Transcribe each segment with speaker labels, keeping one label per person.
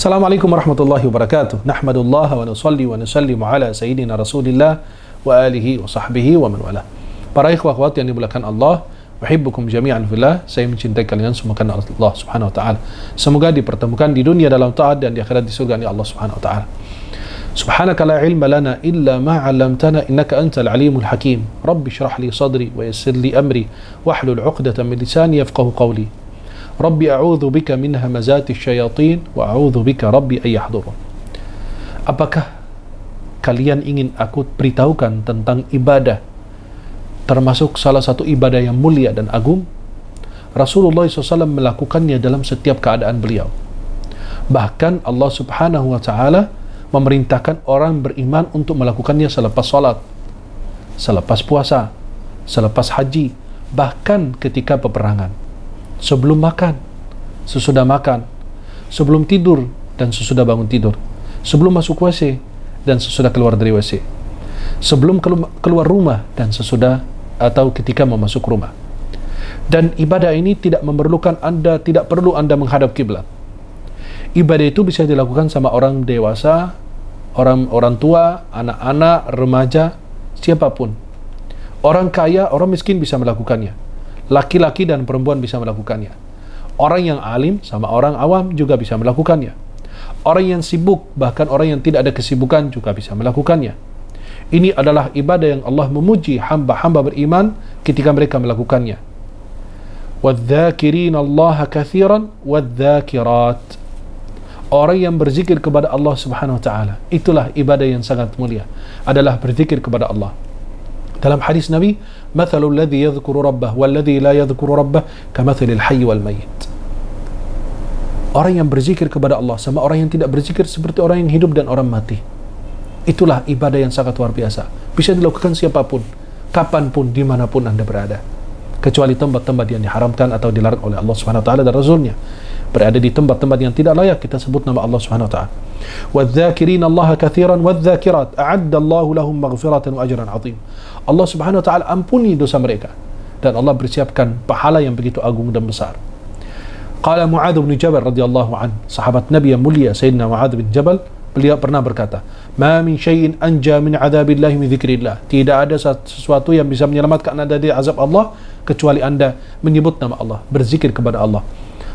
Speaker 1: Assalamualaikum warahmatullahi wabarakatuh. Nahmadullah wa nusalli wa nusallimu ala sayyidina Rasulillah wa alihi wa sahbihi wa man wala. Para ikhwah akhwat yang dimuliakan Allah, uhibbukum jami'an fillah. Saya mencintai kalian semua karena Allah Subhanahu wa taala. Semoga dipertemukan di dunia dalam taat dan di akhirat di surga Allah Subhanahu wa taala. Subhanaka la ilma lana illa ma 'allamtana innaka antal alimul hakim. Rabbi shrah li sadri wa yassir li amri wahlul 'uqdatam min lisani yafqahu qawli. Rabbi a'udzu bika min hamazati syayatin wa a'udzu bika rabbi ay yahdurun. Apakah kalian ingin aku beritahukan tentang ibadah, termasuk salah satu ibadah yang mulia dan agung? Rasulullah SAW melakukannya dalam setiap keadaan beliau. Bahkan Allah Subhanahu wa taala memerintahkan orang beriman untuk melakukannya selepas salat, selepas puasa, selepas haji, bahkan ketika peperangan. Sebelum makan, sesudah makan, sebelum tidur dan sesudah bangun tidur, sebelum masuk WC dan sesudah keluar dari WC, sebelum keluar rumah dan sesudah atau ketika memasuk rumah. Dan ibadah ini tidak perlu Anda menghadap kiblat. Ibadah itu bisa dilakukan sama orang dewasa, orang tua, anak-anak, remaja, siapapun. Orang kaya, orang miskin bisa melakukannya. Laki-laki dan perempuan bisa melakukannya. Orang yang alim sama orang awam juga bisa melakukannya. Orang yang sibuk, bahkan orang yang tidak ada kesibukan juga bisa melakukannya. Ini adalah ibadah yang Allah memuji hamba-hamba beriman ketika mereka melakukannya. وَالذَّاكِرِينَ اللَّهَ كَثِيرًا وَالذَّاكِرَاتِ. Orang yang berzikir kepada Allah Subhanahu wa taala, itulah ibadah yang sangat mulia, adalah berzikir kepada Allah. Dalam hadis Nabi, "Mathalul ladzi yadhkuru rabbah wal ladzi la yadhkuru rabbah kamathalil hayy wal mayyit." Orang yang berzikir kepada Allah sama orang yang tidak berzikir seperti orang yang hidup dan orang mati. Itulah ibadah yang sangat luar biasa. Bisa dilakukan siapapun, kapanpun, dimanapun Anda berada. Kecuali tempat-tempat yang diharamkan atau dilarang oleh Allah Subhanahu wa taala dan Rasulnya. Berada di tempat-tempat yang tidak layak kita sebut nama Allah Subhanahu wa taala. وَالذَّاكِرِينَ اللَّهَ كَثِيرًا وَالذَّاكِرَاتِ أَعَدَّ اللَّهُ لَهُم مَغْفِرَةً وَأَجْرًا عَظِيمًا. Allah Subhanahu wa taala ampuni dosa mereka dan Allah bersiapkan pahala yang begitu agung dan besar. Qala Mu'adz bin Jabal radhiyallahu an, sahabat Nabi yang mulia Sayyidina Mu'adz bin Jabal, beliau pernah berkata, "Ma min syai'in anja min 'adzabillahi min dzikrillah." Tidak ada sesuatu yang bisa menyelamatkan Anda dari azab Allah kecuali Anda menyebut nama Allah, berzikir kepada Allah.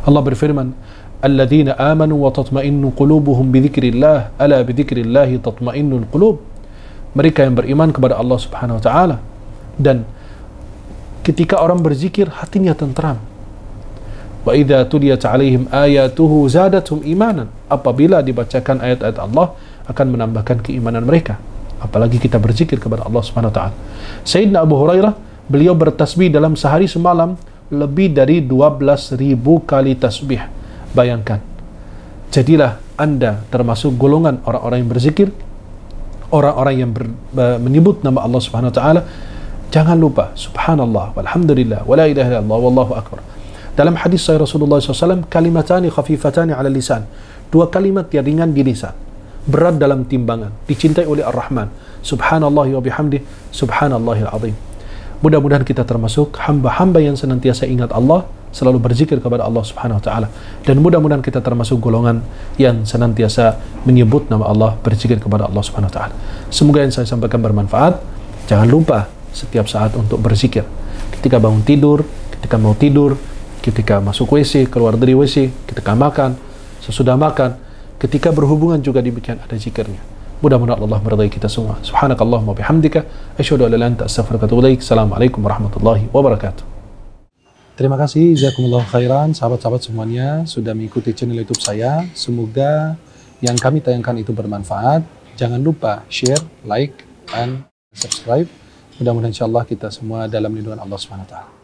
Speaker 1: Allah berfirman, "Alladzina amanu wa tatma'innu qulubuhum bi dzikrillah, ala bi dzikrillah tatma'innul qulub." Mereka yang beriman kepada Allah Subhanahu wa taala, dan ketika orang berzikir hatinya tentram. Wa idza tuliyat 'alaihim ayatuhu zadatuhum imanan. Apabila dibacakan ayat-ayat Allah akan menambahkan keimanan mereka. Apalagi kita berzikir kepada Allah Subhanahu wa taala. Sayyidina Abu Hurairah, beliau bertasbih dalam sehari semalam lebih dari 12.000 kali tasbih. Bayangkan. Jadilah Anda termasuk golongan orang-orang yang berzikir, orang-orang yang menyebut nama Allah Subhanahu wa taala. Jangan lupa subhanallah walhamdulillah wala ilaha illallah wallahu akbar. Dalam hadis sahih Rasulullah SAW, kalimatani khafifatani ala lisan. Dua kalimat yang ringan di lisan, berat dalam timbangan, dicintai oleh Ar-Rahman. Subhanallah wa bihamdih, subhanallahil azim. Mudah-mudahan kita termasuk hamba-hamba yang senantiasa ingat Allah, selalu berzikir kepada Allah Subhanahu wa taala, dan mudah-mudahan kita termasuk golongan yang senantiasa menyebut nama Allah, berzikir kepada Allah Subhanahu wa taala. Semoga yang saya sampaikan bermanfaat. Jangan lupa setiap saat untuk berzikir. Ketika bangun tidur, ketika mau tidur, ketika masuk WC, keluar dari WC, ketika makan, sesudah makan, ketika berhubungan juga demikian ada zikirnya. Mudah-mudahan Allah meridai kita semua. Subhanakallahumma bihamdika asyhadu an la ilaha illa anta astaghfiruka wa atubu ilaik. Assalamualaikum warahmatullahi wabarakatuh. Terima kasih, jazakumullah khairan, sahabat-sahabat semuanya sudah mengikuti channel YouTube saya. Semoga yang kami tayangkan itu bermanfaat. Jangan lupa share, like, dan subscribe. Mudah-mudahan insyaallah kita semua dalam lindungan Allah Subhanahu wa taala.